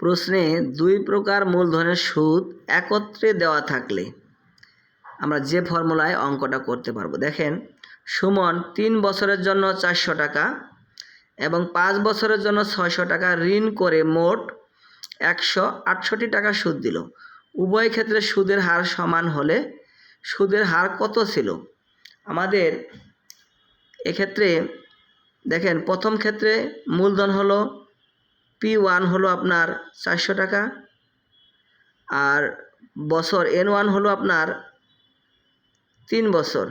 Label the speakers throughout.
Speaker 1: প্রশ্নে দুই প্রকার মূলধনের সুদ একত্রে দেওয়া থাকলে আমরা যে ফর্মুলায় অঙ্কটা করতে পারবো। দেখেন, সুমন 3 বছরের জন্য 400 টাকা এবং 5 বছরের জন্য 600 টাকা ঋণ করে মোট 168 টাকা সুদ দিল। উভয় ক্ষেত্রে সুদের হার সমান হলে সুদের হার কত ছিল? আমাদের এক্ষেত্রে দেখেন, প্রথম ক্ষেত্রে মূলধন হলো P1 হলো আপনার 400 টাকা, আর বছর N1 হলো আপনার 3 বছর।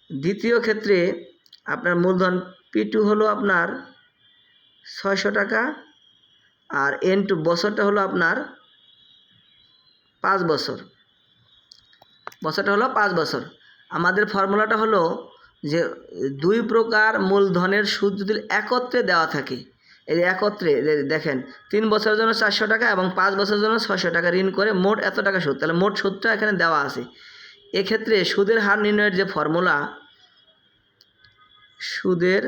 Speaker 1: দ্বিতীয় ক্ষেত্রে আপনার মূলধন P2 হলো আপনার 600 টাকা, আর N2 বছরটা হলো আপনার 5 বছর। বছরটা হলো 5 বছর। আমাদের ফর্মুলাটা হলো যে দুই প্রকার মূলধনের সুদ যদি একত্রে দেওয়া থাকে, এই একত্রে দেখেন 3 বছরের জন্য 400 টাকা এবং 5 বছরের জন্য 600 টাকা ঋণ করে মোট এত টাকা সুদ, তাহলে মোট সুদটা এখানে দেওয়া আছে। এক্ষেত্রে সুদের হার নির্ণয়ের যে ফর্মুলা, সুদের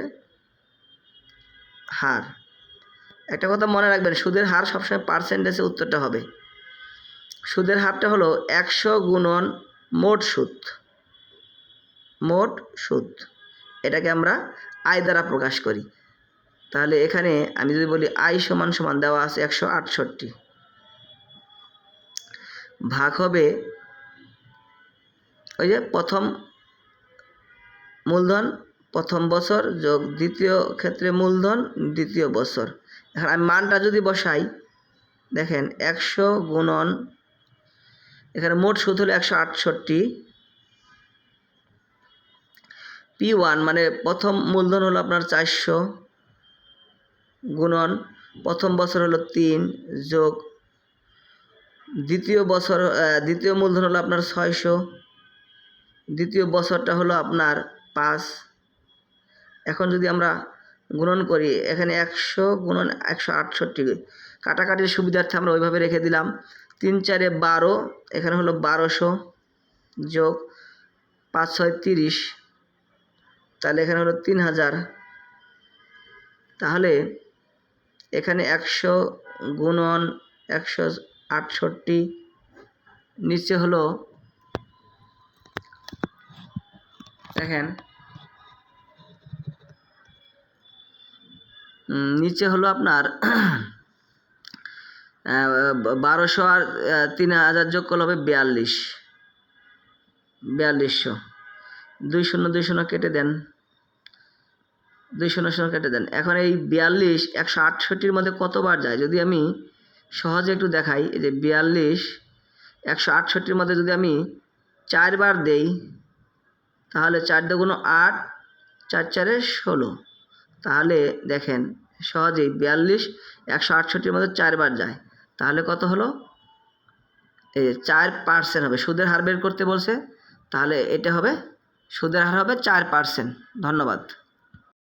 Speaker 1: হার, একটা কথা মনে রাখবেন, সুদের হার সবসময় পার্সেন্টেজে উত্তরটা হবে। সুদের হারটা হলো 100 গুণন মোট সুদ। মোট সুদ এটাকে আমরা আয় দ্বারা প্রকাশ করি। তাহলে এখানে আমি যদি বলি আয় সমান সমান দেওয়া আছে 168, ভাগ হবে ওই যে প্রথম মূলধন প্রথম বছর যোগ দ্বিতীয় ক্ষেত্রে মূলধন দ্বিতীয় বছর। এখন আমি মানটা যদি বসাই, দেখেন 100 গুণন, এখানে মোট সুদ হলো 168, P1 মানে প্রথম মূলধন হলো আপনার 400 গুণন প্রথম বছর হলো 3 যোগ দ্বিতীয় বছর দ্বিতীয় মূলধন হলো আপনার 600, দ্বিতীয় বছরটা হলো আপনার 5। এখন যদি আমরা গুণন করি, এখানে 100 গুণন 168, কাটাকাটির সুবিধার্থে আমরা ওইভাবে রেখে দিলাম। 3 4 12, এখানে হলো 1200 যোগ 5 6 30, তাহলে এখানে হলো 3000। তাহলে এখানে 100 গুণন 168, নিচে হলো দেখেন নিচে হলো আপনার 1200 আর 3000 যোগ করলে হবে 4200। 2 0 2 0 কেটে দেন, 2 0 0 কেটে দেন। এখন এই 42 168-র মধ্যে কতবার যায় যদি আমি সহজে একটু দেখাই। এই যে 42 168-র মধ্যে যদি আমি 4 বার দেই, তাহলে 4 দুগুণ 8, 4 4 16। তাহলে দেখেন সহজেই 42 168-র মধ্যে 4 বার যায়, তাহলে কত হলো? এই 4% হবে। সুদের হার বের করতে বলছে, তাহলে এটা হবে, সুদের হার হবে 4%। ধন্যবাদ।